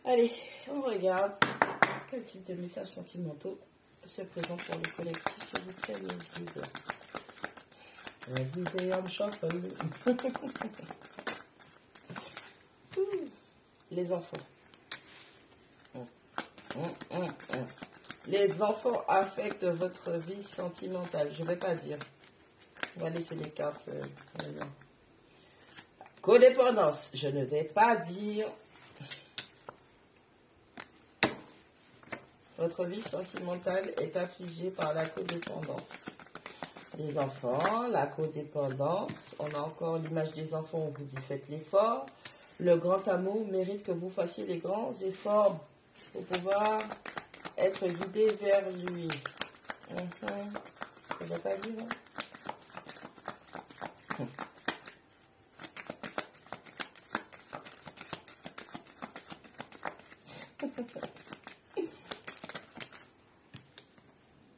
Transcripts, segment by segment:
Allez, on regarde quel type de messages sentimentaux se présente pour le collectif, s'il vous plaît, les guides. Everyday I'm shuffle. Les enfants. Les enfants affectent votre vie sentimentale. Je ne vais pas dire. On va laisser les cartes. Codépendance. Je ne vais pas dire. Votre vie sentimentale est affligée par la codépendance. Les enfants, la codépendance. On a encore l'image des enfants. On vous dit faites l'effort. Le grand amour mérite que vous fassiez les grands efforts pour pouvoir être guidé vers lui. Je ne vais pas dire.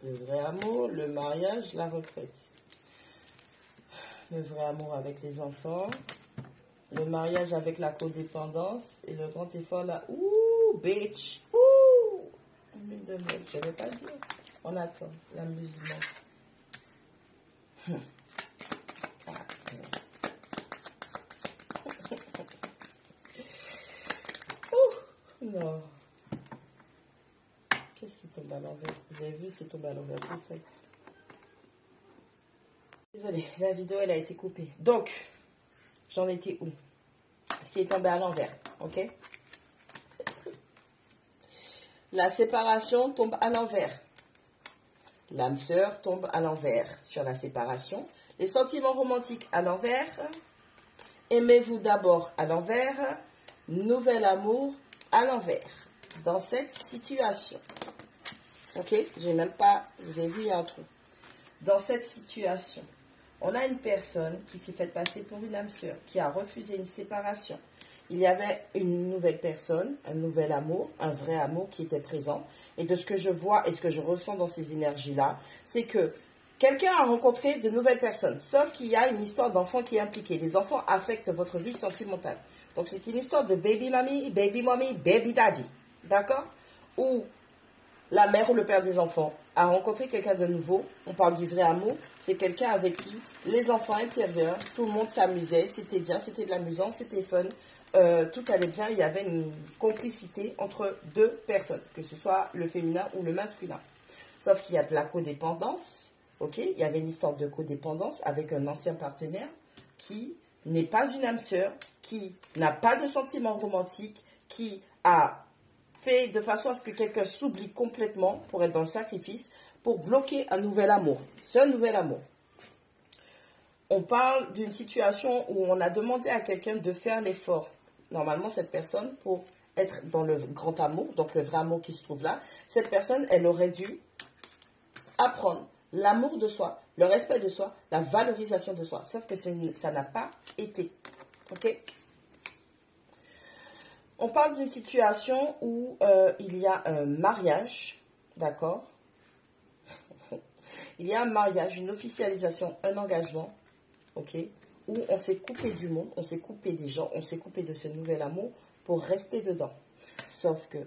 Le vrai amour, le mariage, la retraite. Le vrai amour avec les enfants. Le mariage avec la codépendance. Et le grand effort là. Ouh, bitch. Ouh. Lune de miel, je ne vais pas dire. On attend l'amusement. Non. Qu'est-ce qui tombe à l'envers? Vous avez vu, c'est tombé à l'envers tout seul. Désolée, la vidéo, elle a été coupée. Donc, j'en étais où? Ce qui est tombé à l'envers, ok? La séparation tombe à l'envers. L'âme sœur tombe à l'envers sur la séparation. Les sentiments romantiques à l'envers. Aimez-vous d'abord à l'envers. Nouvel amour à l'envers. Dans cette situation. Ok? J'ai même pas... Vous avez vu, il y a un trou. Dans cette situation, on a une personne qui s'est faite passer pour une âme sœur, qui a refusé une séparation. Il y avait une nouvelle personne, un nouvel amour, un vrai amour qui était présent. Et de ce que je vois et ce que je ressens dans ces énergies-là, c'est que quelqu'un a rencontré de nouvelles personnes. Sauf qu'il y a une histoire d'enfant qui est impliquée. Les enfants affectent votre vie sentimentale. Donc c'est une histoire de baby mommy, baby daddy. D'accord? Où la mère ou le père des enfants a rencontré quelqu'un de nouveau. On parle du vrai amour. C'est quelqu'un avec qui les enfants intérieurs, tout le monde s'amusait. C'était bien, c'était de l'amusant, c'était fun. Tout allait bien. Il y avait une complicité entre deux personnes, que ce soit le féminin ou le masculin. Sauf qu'il y a de la codépendance. Ok, il y avait une histoire de codépendance avec un ancien partenaire qui n'est pas une âme sœur, qui n'a pas de sentiments romantiques, qui a fait de façon à ce que quelqu'un s'oublie complètement pour être dans le sacrifice, pour bloquer un nouvel amour. C'est un nouvel amour. On parle d'une situation où on a demandé à quelqu'un de faire l'effort. Normalement, cette personne, pour être dans le grand amour, donc le vrai amour qui se trouve là, cette personne, elle aurait dû apprendre l'amour de soi, le respect de soi, la valorisation de soi. Sauf que ça n'a pas été. Ok? On parle d'une situation où il y a un mariage, d'accord? Il y a un mariage, une officialisation, un engagement, ok? Où on s'est coupé du monde, on s'est coupé des gens, on s'est coupé de ce nouvel amour pour rester dedans. Sauf que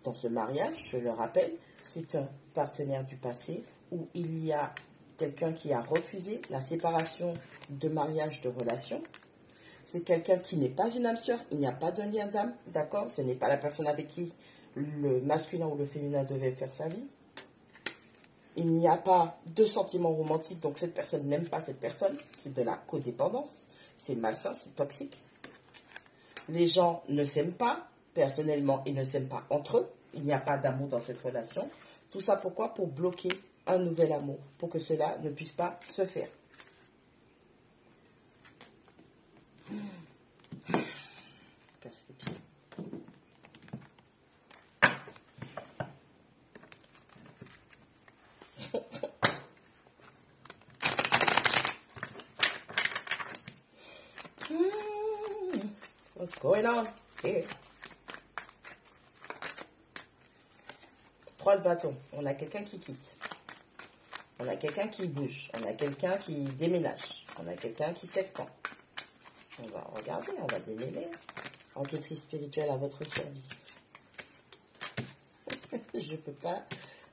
dans ce mariage, je le rappelle, c'est un partenaire du passé où il y a quelqu'un qui a refusé la séparation de mariage, de relation. C'est quelqu'un qui n'est pas une âme sœur, il n'y a pas de lien d'âme, d'accord? Ce n'est pas la personne avec qui le masculin ou le féminin devait faire sa vie. Il n'y a pas de sentiments romantiques, donc cette personne n'aime pas cette personne. C'est de la codépendance, c'est malsain, c'est toxique. Les gens ne s'aiment pas, personnellement, ils ne s'aiment pas entre eux. Il n'y a pas d'amour dans cette relation. Tout ça pourquoi? Pour bloquer un nouvel amour, pour que cela ne puisse pas se faire. Casse les pieds. What's going on here? 3 de bâton. On a quelqu'un qui quitte. On a quelqu'un qui bouge. On a quelqu'un qui déménage. On a quelqu'un qui s'expand. On va regarder, on va démêler. Enquêtrice spirituelle à votre service. Je peux pas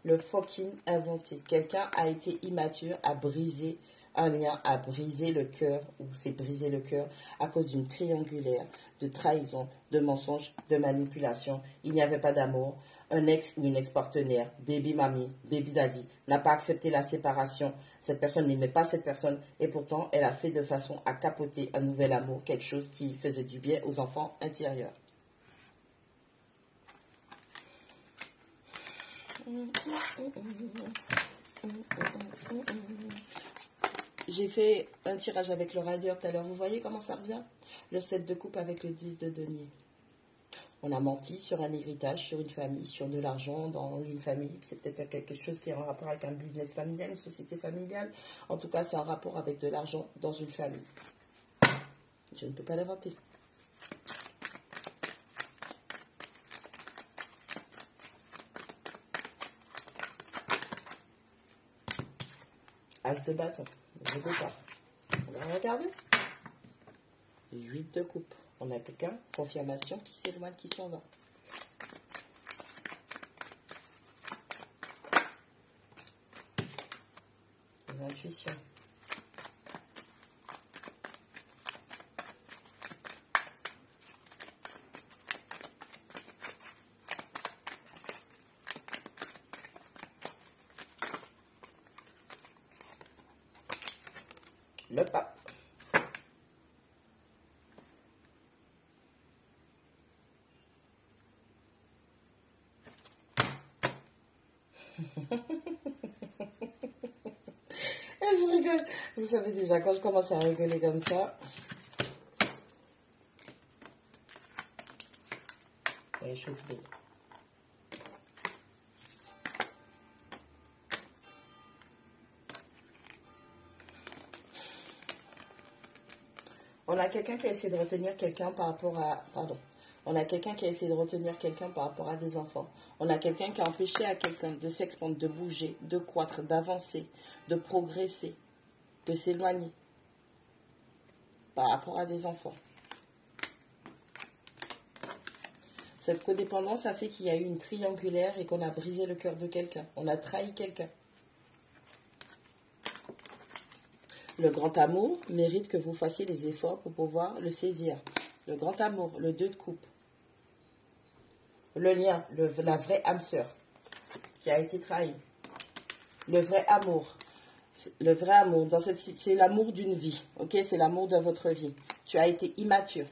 le fucking inventer. Quelqu'un a été immature, a brisé un lien, a brisé le cœur, ou s'est brisé le cœur à cause d'une triangulaire, de trahison, de mensonge, de manipulation. Il n'y avait pas d'amour. Un ex ou une ex-partenaire, baby mamie, baby daddy, n'a pas accepté la séparation. Cette personne n'aimait pas cette personne et pourtant elle a fait de façon à capoter un nouvel amour, quelque chose qui faisait du bien aux enfants intérieurs. J'ai fait un tirage avec le rider tout à l'heure. Vous voyez comment ça revient? Le 7 de coupe avec le 10 de denier. On a menti sur un héritage, sur une famille, sur de l'argent dans une famille. C'est peut-être quelque chose qui est en rapport avec un business familial, une société familiale. En tout cas, c'est en rapport avec de l'argent dans une famille. Je ne peux pas l'inventer. As de bâton, le départ. On va regarder. 8 de coupe. On a quelqu'un, confirmation, qui s'éloigne, qui s'en va. L'intuition. Le pape. Je rigole. Vous savez déjà, quand je commence à rigoler comme ça, ouais, je suis oubliée. On a quelqu'un qui a essayé de retenir quelqu'un par rapport à... Pardon. On a quelqu'un qui a essayé de retenir quelqu'un par rapport à des enfants. On a quelqu'un qui a empêché à quelqu'un de s'expandre, de bouger, de croître, d'avancer, de progresser, de s'éloigner par rapport à des enfants. Cette codépendance a fait qu'il y a eu une triangulaire et qu'on a brisé le cœur de quelqu'un. On a trahi quelqu'un. Le grand amour mérite que vous fassiez les efforts pour pouvoir le saisir. Le grand amour, le 2 de coupe. Le lien, la vraie âme sœur qui a été trahie. Le vrai amour. Le vrai amour, c'est l'amour d'une vie. Ok, c'est l'amour de votre vie. Tu as été immature.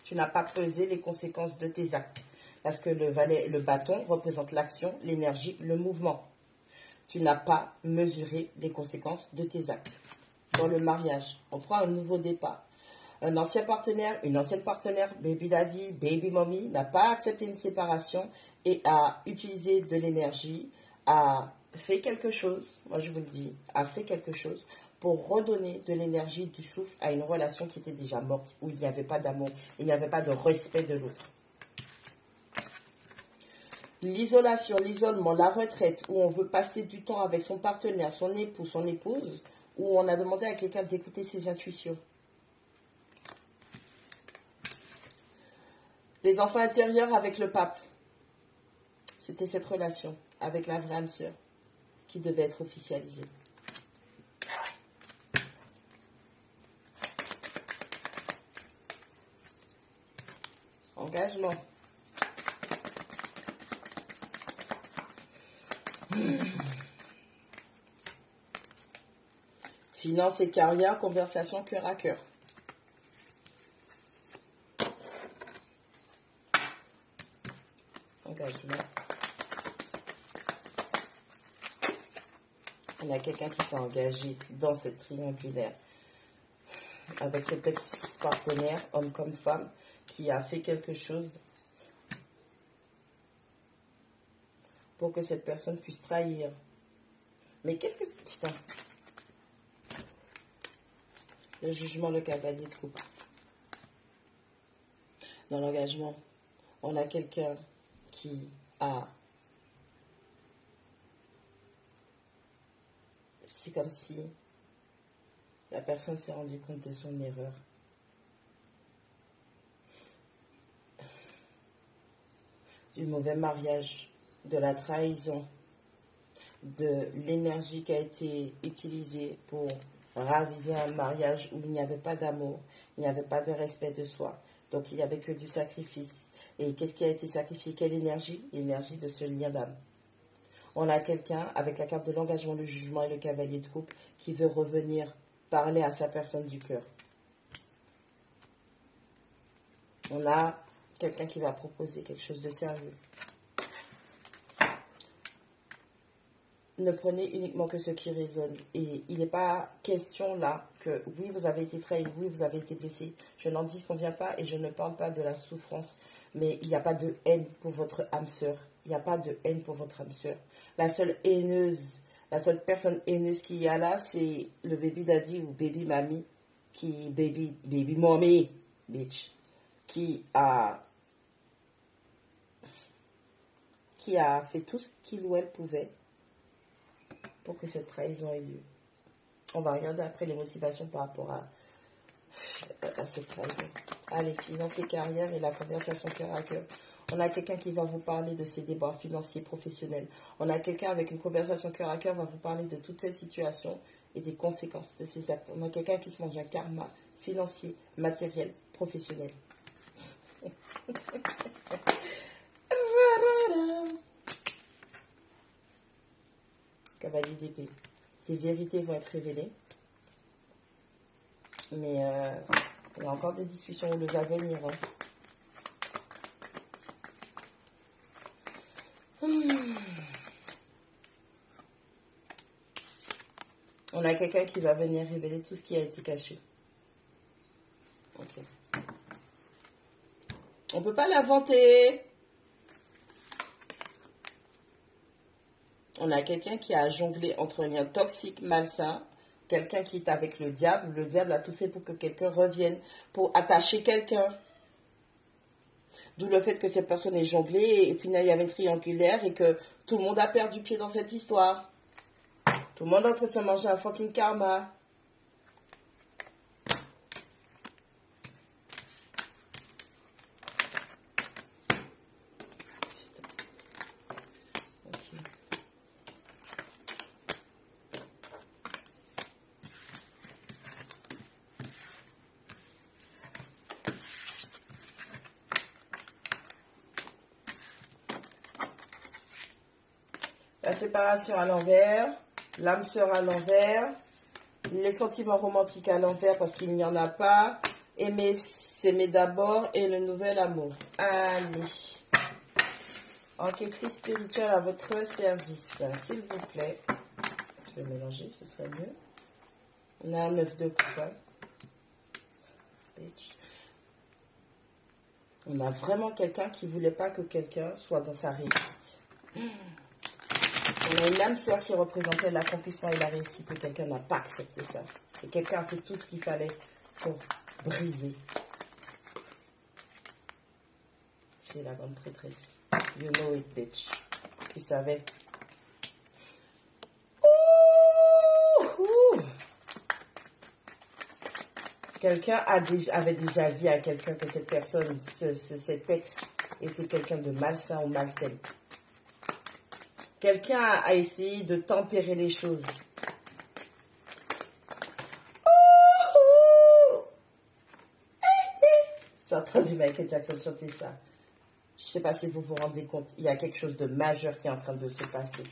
Tu n'as pas pesé les conséquences de tes actes. Parce que le bâton représente l'action, l'énergie, le mouvement. Tu n'as pas mesuré les conséquences de tes actes. Dans le mariage, on prend un nouveau départ. Un ancien partenaire, une ancienne partenaire, baby daddy, baby mommy, n'a pas accepté une séparation et a utilisé de l'énergie, a fait quelque chose, moi je vous le dis, a fait quelque chose pour redonner de l'énergie, du souffle à une relation qui était déjà morte, où il n'y avait pas d'amour, il n'y avait pas de respect de l'autre. L'isolation, l'isolement, la retraite, où on veut passer du temps avec son partenaire, son époux, son épouse, où on a demandé à quelqu'un d'écouter ses intuitions. Les enfants intérieurs avec le pape. C'était cette relation avec la vraie âme sœur qui devait être officialisée. Engagement. Finance et carrière, conversation cœur à cœur. Engagement. On a quelqu'un qui s'est engagé dans cette triangulaire avec cet ex-partenaire, homme comme femme, qui a fait quelque chose pour que cette personne puisse trahir. Mais qu'est-ce que... Putain. Le jugement, le cavalier de coupe. Dans l'engagement, on a quelqu'un qui a... C'est comme si la personne s'est rendue compte de son erreur. du mauvais mariage, de la trahison, de l'énergie qui a été utilisée pour raviver un mariage où il n'y avait pas d'amour, il n'y avait pas de respect de soi. Donc il n'y avait que du sacrifice. Et qu'est-ce qui a été sacrifié? Quelle énergie? L'énergie de ce lien d'âme. On a quelqu'un avec la carte de l'engagement, le jugement et le cavalier de coupe qui veut revenir parler à sa personne du cœur. On a quelqu'un qui va proposer quelque chose de sérieux. Ne prenez uniquement que ce qui résonne. Et il n'est pas question là que oui, vous avez été trahi, oui, vous avez été blessé. Je n'en disconviens pas et je ne parle pas de la souffrance. Mais il n'y a pas de haine pour votre âme sœur. Il n'y a pas de haine pour votre âme sœur. La seule personne haineuse qu'il y a là, c'est le baby daddy ou baby mamie, baby mommy, bitch, qui a fait tout ce qu'il ou elle pouvait pour que cette trahison ait lieu. On va regarder après les motivations par rapport à cette trahison. Allez, finances et carrière et la conversation cœur à cœur. On a quelqu'un qui va vous parler de ses débats financiers professionnels. On a quelqu'un avec une conversation cœur à cœur va vous parler de toutes ces situations et des conséquences de ces actes. On a quelqu'un qui se mange un karma financier, matériel, professionnel. Cavalier d'épée. Tes vérités vont être révélées. Mais il y a encore des discussions houleuses à venir. On a quelqu'un qui va venir révéler tout ce qui a été caché. Ok. On ne peut pas l'inventer. On a quelqu'un qui a jonglé entre un lien toxique, malsain, quelqu'un qui est avec le diable. Le diable a tout fait pour que quelqu'un revienne, pour attacher quelqu'un. D'où le fait que cette personne est jonglée et au final il y avait une triangulaire et que tout le monde a perdu pied dans cette histoire. Tout le monde est en train de se manger un fucking karma. La séparation à l'envers, l'âme sœur à l'envers, les sentiments romantiques à l'envers parce qu'il n'y en a pas, aimer, s'aimer d'abord et le nouvel amour. Allez. Enquêtrice spirituelle à votre service, s'il vous plaît. Je vais mélanger, ce serait mieux. On a un 9 de coupe. Hein. On a vraiment quelqu'un qui ne voulait pas que quelqu'un soit dans sa réussite. On a une âme sœur qui représentait l'accomplissement et la réussite et quelqu'un n'a pas accepté ça. Et quelqu'un a fait tout ce qu'il fallait pour briser. J'ai la grande prêtresse. You know it, bitch. Tu savais. Quelqu'un avait déjà dit à quelqu'un que cette personne, cet ex, était quelqu'un de malsain ou malsaine. Quelqu'un a essayé de tempérer les choses. J'ai entendu Michael Jackson chanter ça. Je ne sais pas si vous vous rendez compte, il y a quelque chose de majeur qui est en train de se passer.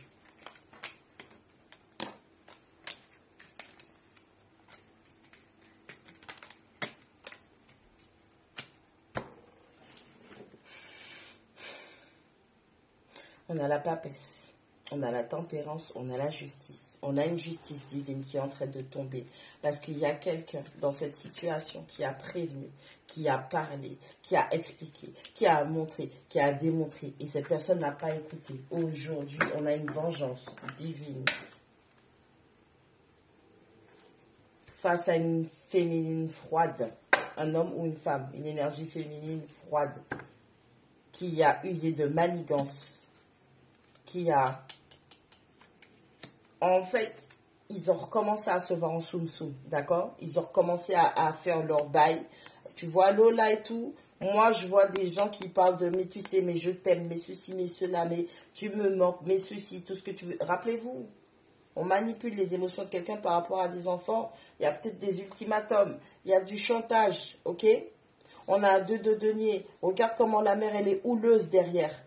On a la papesse, on a la tempérance, on a la justice. On a une justice divine qui est en train de tomber. Parce qu'il y a quelqu'un dans cette situation qui a prévenu, qui a parlé, qui a expliqué, qui a montré, qui a démontré. Et cette personne n'a pas écouté. Aujourd'hui, on a une vengeance divine. Face à une féminine froide, un homme ou une femme, une énergie féminine froide, qui a usé de manigance, qui a... En fait, ils ont recommencé à se voir en soum-soum, d'accord? Ils ont recommencé à faire leur bail. Tu vois, Lola et tout, Moi, je vois des gens qui parlent de, mais tu sais, mais je t'aime, mais ceci, mais cela, mais tu me manques, mais ceci, tout ce que tu veux. Rappelez-vous, on manipule les émotions de quelqu'un par rapport à des enfants. Il y a peut-être des ultimatums, il y a du chantage, ok? On a un 2 de denier. Regarde comment la mer, elle est houleuse derrière.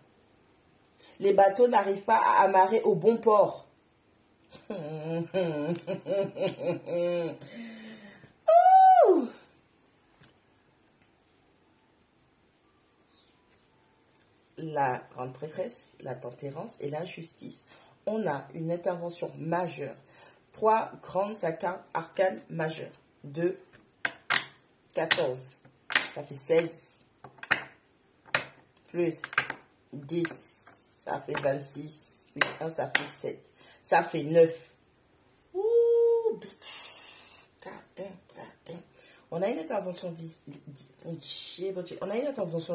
Les bateaux n'arrivent pas à amarrer au bon port. La grande prêtresse, la tempérance et la justice. On a une intervention majeure. 3 grandes arcanes majeures. 2, 14. Ça fait 16. Plus 10. Ça fait 26. Plus 1, ça fait 7. Ça fait 9. Ouh, on a une intervention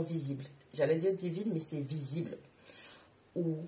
visible. J'allais dire divine, mais c'est visible. Où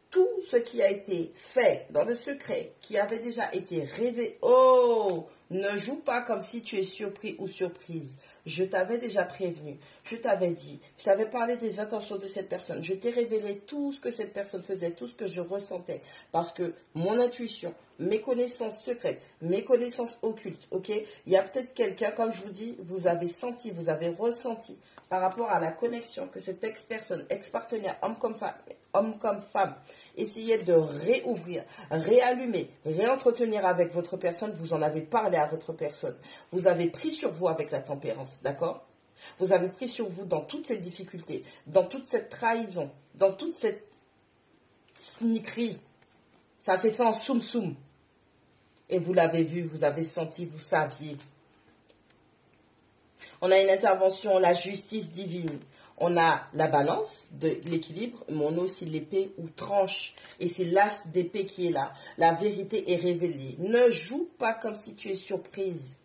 tout ce qui a été fait dans le secret, qui avait déjà été révélé. Oh, ne joue pas comme si tu es surpris ou surprise. Je t'avais déjà prévenu. Je t'avais dit. Je t'avais parlé des intentions de cette personne. Je t'ai révélé tout ce que cette personne faisait, tout ce que je ressentais. Parce que mon intuition, mes connaissances secrètes, mes connaissances occultes, ok? Il y a peut-être quelqu'un, comme je vous dis, vous avez senti, vous avez ressenti par rapport à la connexion que cette ex-personne, ex-partenaire, homme comme femme, essayait de réouvrir, réallumer, réentretenir avec votre personne. Vous en avez parlé à votre personne. Vous avez pris sur vous avec la tempérance, d'accord? Vous avez pris sur vous dans toutes ces difficultés, dans toute cette trahison, dans toute cette sneakerie. Ça s'est fait en soum-soum. Et vous l'avez vu, vous avez senti, vous saviez. On a une intervention, la justice divine. On a la balance de l'équilibre, mais on a aussi l'épée ou tranche. Et c'est l'as d'épée qui est là. La vérité est révélée. Ne joue pas comme si tu es surprise.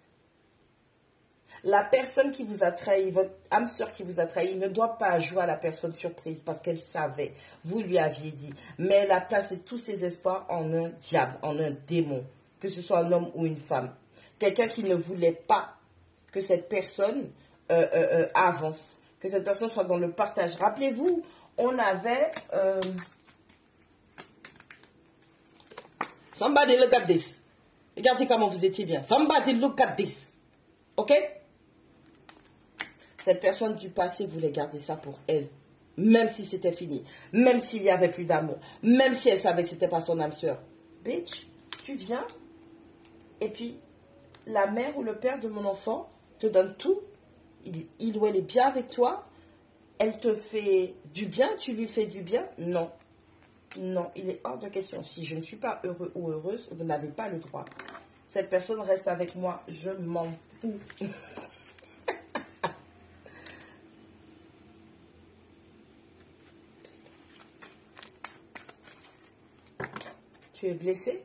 La personne qui vous a trahi, votre âme sœur qui vous a trahi, ne doit pas jouer à la personne surprise parce qu'elle savait. Vous lui aviez dit. Mais elle a placé tous ses espoirs en un diable, en un démon. Que ce soit un homme ou une femme. Quelqu'un qui ne voulait pas que cette personne avance, que cette personne soit dans le partage. Rappelez-vous, on avait... Somebody look at this. Regardez comment vous étiez bien. Somebody look at this. Ok? Cette personne du passé voulait garder ça pour elle. Même si c'était fini. Même s'il n'y avait plus d'amour. Même si elle savait que ce n'était pas son âme sœur. Bitch, tu viens et puis la mère ou le père de mon enfant te donne tout, il ou elle est bien avec toi, elle te fait du bien, tu lui fais du bien. Non, non, il est hors de question. Si je ne suis pas heureux ou heureuse, vous n'avez pas le droit. Cette personne reste avec moi, je m'en fous. Tu es blessé?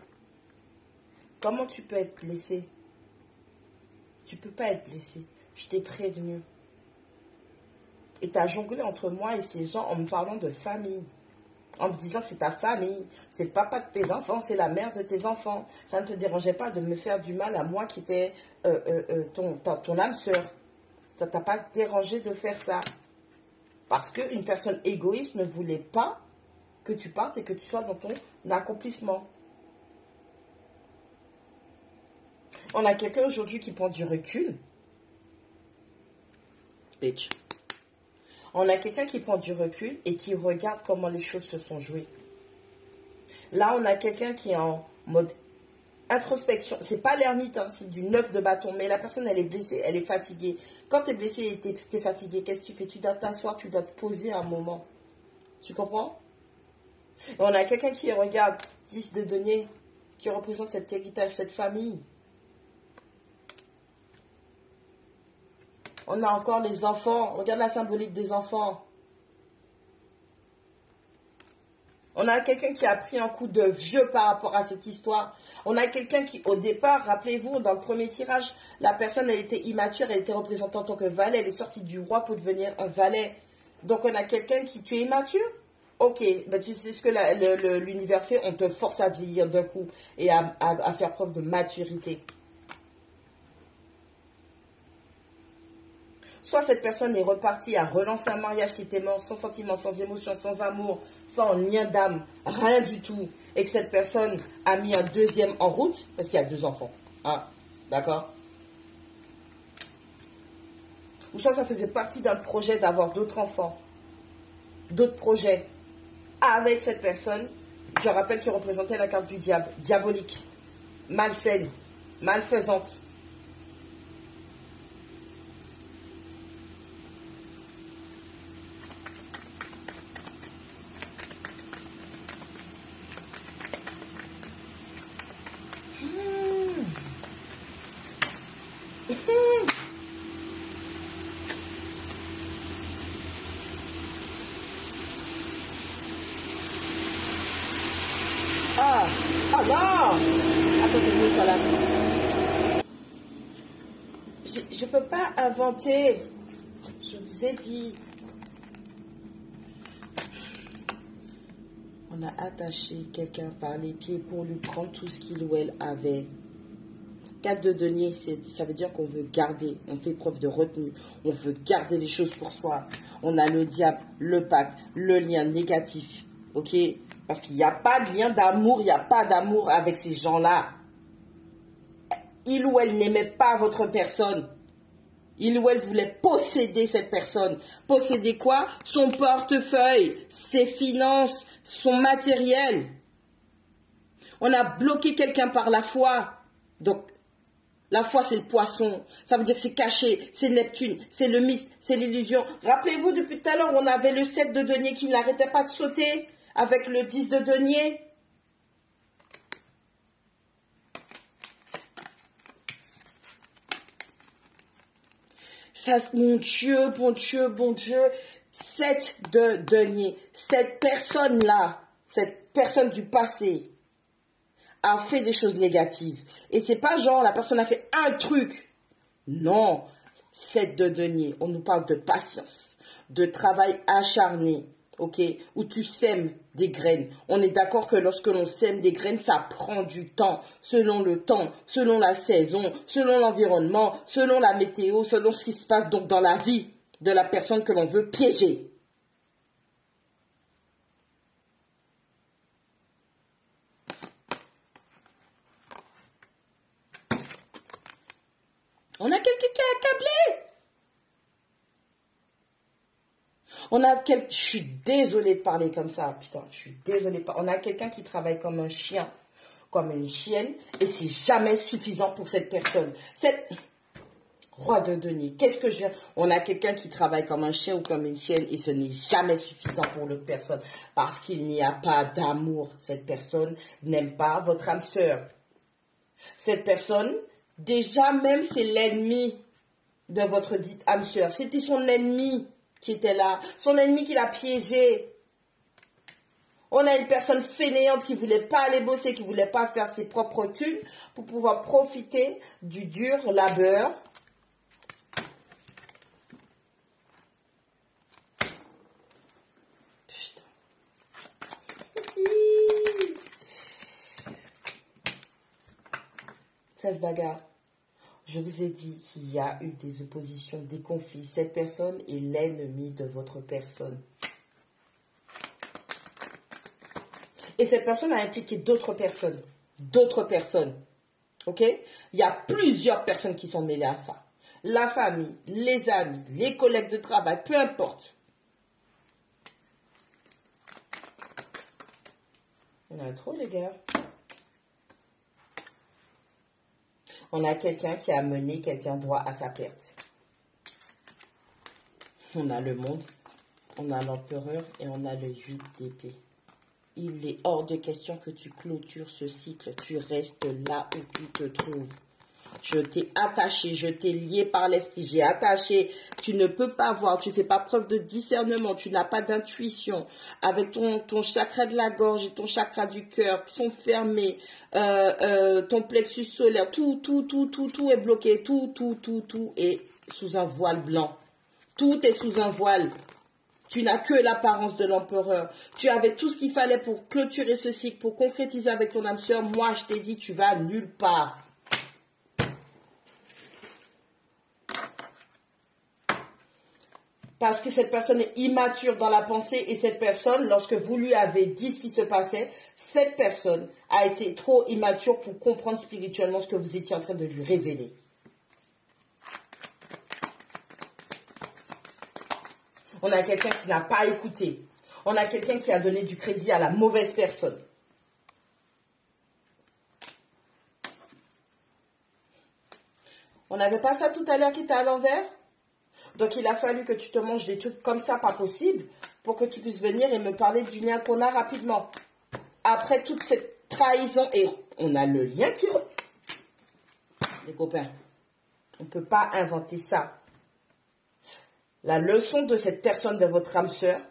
Comment tu peux être blessé? Tu ne peux pas être blessé. Je t'ai prévenu. Et tu as jonglé entre moi et ces gens en me parlant de famille. En me disant que c'est ta famille. C'est le papa de tes enfants. C'est la mère de tes enfants. Ça ne te dérangeait pas de me faire du mal à moi qui étais ton âme sœur. Ça ne t'a pas dérangé de faire ça. Parce qu'une personne égoïste ne voulait pas que tu partes et que tu sois dans ton accomplissement. On a quelqu'un aujourd'hui qui prend du recul. Bitch. On a quelqu'un qui prend du recul et qui regarde comment les choses se sont jouées. Là, on a quelqu'un qui est en mode introspection. C'est pas l'ermite, hein, c'est du 9 de bâton. Mais la personne, elle est blessée, elle est fatiguée. Quand tu es blessé et tu es fatigué, qu'est-ce que tu fais? Tu dois t'asseoir, tu dois te poser un moment. Tu comprends? Et on a quelqu'un qui regarde 10 de denier, qui représente cet héritage, cette famille. On a encore les enfants. Regarde la symbolique des enfants. On a quelqu'un qui a pris un coup de vieux par rapport à cette histoire. On a quelqu'un qui, au départ, rappelez-vous, dans le premier tirage, la personne, elle était immature, elle était représentée en tant que valet. Elle est sortie du roi pour devenir un valet. Donc, on a quelqu'un qui... Tu es immature? Ok, ben tu sais ce que l'univers fait. On te force à vieillir d'un coup et à faire preuve de maturité. Soit cette personne est repartie à relancer un mariage qui était mort sans sentiment, sans émotion, sans amour, sans lien d'âme, rien du tout. Et que cette personne a mis un deuxième en route parce qu'il y a 2 enfants. Ah, d'accord? Ou soit ça faisait partie d'un projet d'avoir d'autres enfants, d'autres projets avec cette personne. Je rappelle qu'il représentait la carte du diable, diabolique, malsaine, malfaisante. Ah, ah non! Attendez, voilà. Je ne peux pas inventer. Je vous ai dit. On a attaché quelqu'un par les pieds pour lui prendre tout ce qu'il ou elle avait. 4 de denier, ça veut dire qu'on veut garder. On fait preuve de retenue. On veut garder les choses pour soi. On a le diable, le pacte, le lien négatif. Ok? Parce qu'il n'y a pas de lien d'amour. Il n'y a pas d'amour avec ces gens-là. Il ou elle n'aimait pas votre personne. Il ou elle voulait posséder cette personne. Posséder quoi? Son portefeuille, ses finances, son matériel. On a bloqué quelqu'un par la foi. Donc, la foi, c'est le poisson. Ça veut dire que c'est caché, c'est Neptune, c'est le mystère, c'est l'illusion. Rappelez-vous, depuis tout à l'heure, on avait le 7 de denier qui n'arrêtait pas de sauter avec le 10 de denier. Ça, mon Dieu, bon Dieu, bon Dieu. 7 de denier. Cette personne-là, cette personne du passé, a fait des choses négatives. Et c'est pas genre la personne a fait un truc. Non. 7 de denier. On nous parle de patience, de travail acharné. Ok, où tu sèmes des graines. On est d'accord que lorsque l'on sème des graines, ça prend du temps, selon le temps, selon la saison, selon l'environnement, selon la météo, selon ce qui se passe donc dans la vie de la personne que l'on veut piéger. On a quelqu'un qui est accablé. Je suis désolée de parler comme ça, putain, je suis désolée. On a quelqu'un qui travaille comme un chien, comme une chienne, et c'est jamais suffisant pour cette personne. Cette roi de denier, qu'est-ce que je viens? On a quelqu'un qui travaille comme un chien ou comme une chienne, et ce n'est jamais suffisant pour l'autre personne, parce qu'il n'y a pas d'amour. Cette personne n'aime pas votre âme sœur. Cette personne, déjà même, c'est l'ennemi de votre dite âme sœur. C'était son ennemi qui était là, son ennemi qui l'a piégé. On a une personne fainéante qui ne voulait pas aller bosser, qui ne voulait pas faire ses propres thunes pour pouvoir profiter du dur labeur. Putain. Ça se bagarre. Je vous ai dit qu'il y a eu des oppositions, des conflits. Cette personne est l'ennemi de votre personne. Et cette personne a impliqué d'autres personnes. D'autres personnes. Ok? Il y a plusieurs personnes qui sont mêlées à ça. La famille, les amis, les collègues de travail, peu importe. On a trop, les gars. On a quelqu'un qui a mené quelqu'un droit à sa perte. On a le monde, on a l'empereur et on a le 8 d'épée. Il est hors de question que tu clôtures ce cycle. Tu restes là où tu te trouves. Je t'ai attaché, je t'ai lié par l'esprit, j'ai attaché. Tu ne peux pas voir, tu ne fais pas preuve de discernement, tu n'as pas d'intuition. Avec ton chakra de la gorge et ton chakra du cœur qui sont fermés, ton plexus solaire, tout est bloqué, tout est sous un voile blanc. Tout est sous un voile. Tu n'as que l'apparence de l'empereur. Tu avais tout ce qu'il fallait pour clôturer ce cycle, pour concrétiser avec ton âme sœur. Moi, je t'ai dit, tu vas nulle part. Parce que cette personne est immature dans la pensée et cette personne, lorsque vous lui avez dit ce qui se passait, cette personne a été trop immature pour comprendre spirituellement ce que vous étiez en train de lui révéler. On a quelqu'un qui n'a pas écouté. On a quelqu'un qui a donné du crédit à la mauvaise personne. On n'avait pas ça tout à l'heure qui était à l'envers? Donc, il a fallu que tu te manges des trucs comme ça, pas possible, pour que tu puisses venir et me parler du lien qu'on a rapidement. Après toute cette trahison, et on a le lien qui... Les copains, on ne peut pas inventer ça. La leçon de cette personne, de votre âme sœur.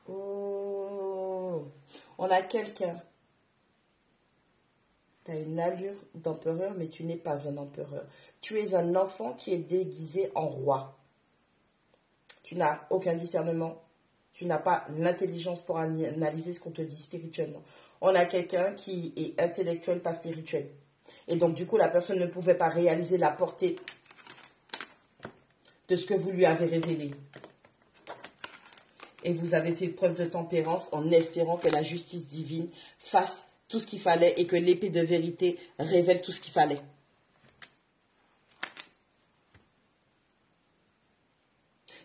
Oh, on a quelqu'un. Tu as une allure d'empereur, mais tu n'es pas un empereur. Tu es un enfant qui est déguisé en roi. Tu n'as aucun discernement. Tu n'as pas l'intelligence pour analyser ce qu'on te dit spirituellement. On a quelqu'un qui est intellectuel, pas spirituel. Et donc, du coup, la personne ne pouvait pas réaliser la portée de ce que vous lui avez révélé. Et vous avez fait preuve de tempérance en espérant que la justice divine fasse tout ce qu'il fallait et que l'épée de vérité révèle tout ce qu'il fallait.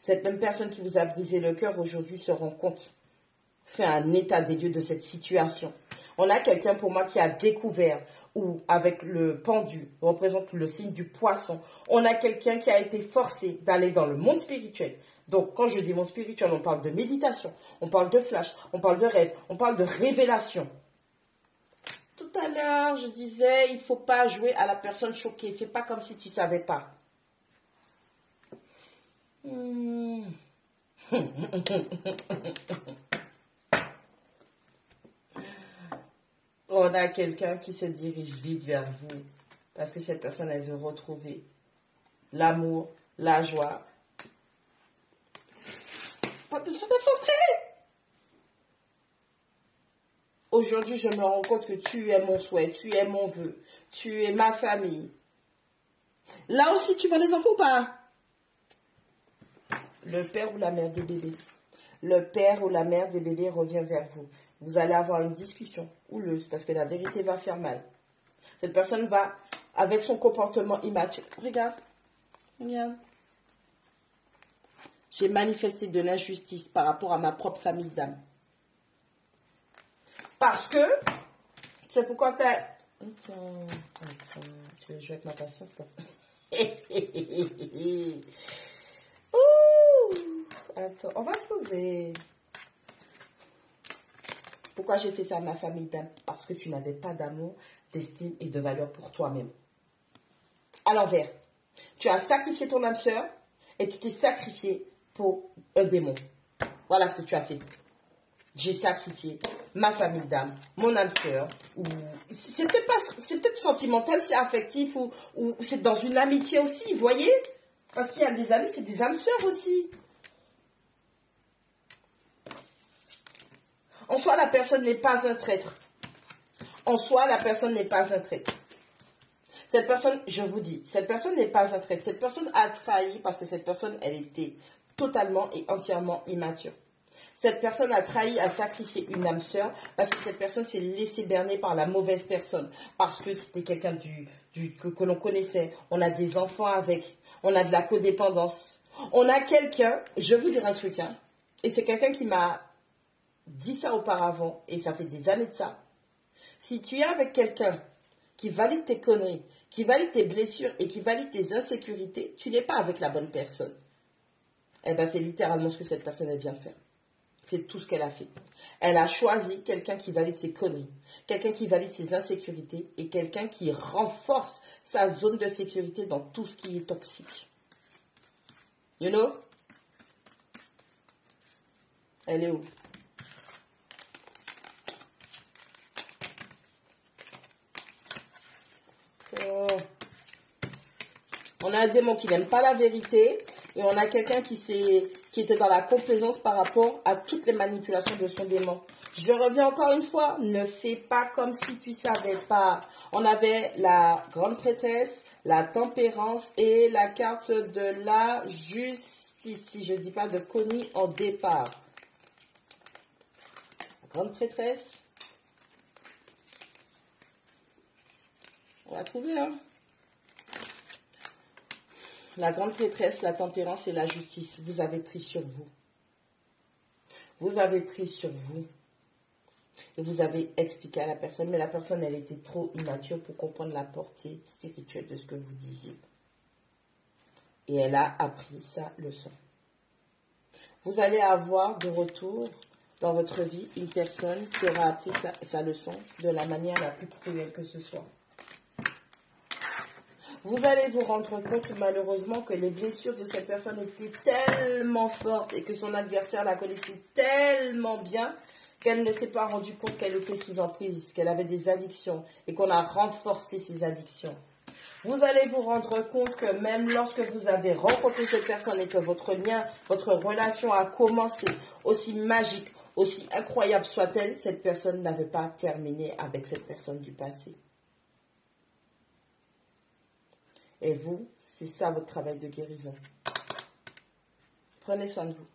Cette même personne qui vous a brisé le cœur aujourd'hui se rend compte, fait un état des lieux de cette situation. On a quelqu'un pour moi qui a découvert, ou avec le pendu, représente le signe du poisson. On a quelqu'un qui a été forcé d'aller dans le monde spirituel. Donc, quand je dis monde spirituel, on parle de méditation, on parle de flash, on parle de rêve, on parle de révélation. Tout à l'heure, je disais, il ne faut pas jouer à la personne choquée. Fais pas comme si tu ne savais pas. On a quelqu'un qui se dirige vite vers vous. Parce que cette personne, elle veut retrouver l'amour, la joie. Pas besoin d'affronter. Aujourd'hui, je me rends compte que tu es mon souhait, tu es mon vœu, tu es ma famille. Là aussi, tu veux les enfants ou pas? Le père ou la mère des bébés. Le père ou la mère des bébés revient vers vous. Vous allez avoir une discussion houleuse parce que la vérité va faire mal. Cette personne va, avec son comportement immature. Regarde, regarde. J'ai manifesté de l'injustice par rapport à ma propre famille d'âme. Parce que, c'est pourquoi tu as... Attends, tu veux jouer avec ma patience, toi? Ouh, attends, on va trouver. Pourquoi j'ai fait ça à ma famille d'âme? Parce que tu n'avais pas d'amour, d'estime et de valeur pour toi-même. À l'envers, tu as sacrifié ton âme sœur et tu t'es sacrifié pour un démon. Voilà ce que tu as fait. J'ai sacrifié ma famille d'âme, mon âme sœur. C'est peut-être sentimental, c'est affectif ou c'est dans une amitié aussi, vous voyez? Parce qu'il y a des amis, c'est des âmes sœurs aussi. En soi, la personne n'est pas un traître. En soi, la personne n'est pas un traître. Cette personne, je vous dis, cette personne n'est pas un traître. Cette personne a trahi parce que cette personne, elle était totalement et entièrement immature. Cette personne a trahi, a sacrifié une âme sœur parce que cette personne s'est laissée berner par la mauvaise personne. Parce que c'était quelqu'un que l'on connaissait. On a des enfants avec. On a de la codépendance. On a quelqu'un, je vais vous dire un truc, hein, et c'est quelqu'un qui m'a dit ça auparavant, et ça fait des années de ça. Si tu es avec quelqu'un qui valide tes conneries, qui valide tes blessures et qui valide tes insécurités, tu n'es pas avec la bonne personne. Eh bien, c'est littéralement ce que cette personne elle vient de faire. C'est tout ce qu'elle a fait. Elle a choisi quelqu'un qui valide ses conneries, quelqu'un qui valide ses insécurités et quelqu'un qui renforce sa zone de sécurité dans tout ce qui est toxique. You know? Elle est où? Oh. On a un démon qui n'aime pas la vérité et on a quelqu'un qui était dans la complaisance par rapport à toutes les manipulations de son démon. Je reviens encore une fois, ne fais pas comme si tu savais pas. On avait la grande prêtresse, la tempérance et la carte de la justice. justice, si je ne dis pas de Connie en départ. La grande prêtresse. On va trouver, hein. La grande prêtresse, la tempérance et la justice. Vous avez pris sur vous. Vous avez pris sur vous. Et vous avez expliqué à la personne, mais la personne, elle était trop immature pour comprendre la portée spirituelle de ce que vous disiez. Et elle a appris sa leçon. Vous allez avoir de retour dans votre vie une personne qui aura appris sa leçon de la manière la plus cruelle que ce soit. Vous allez vous rendre compte malheureusement que les blessures de cette personne étaient tellement fortes et que son adversaire la connaissait tellement bien qu'elle ne s'est pas rendue compte qu'elle était sous emprise, qu'elle avait des addictions et qu'on a renforcé ces addictions. Vous allez vous rendre compte que même lorsque vous avez rencontré cette personne et que votre lien, votre relation a commencé, aussi magique, aussi incroyable soit-elle, cette personne n'avait pas terminé avec cette personne du passé. Et vous, c'est ça votre travail de guérison. Prenez soin de vous.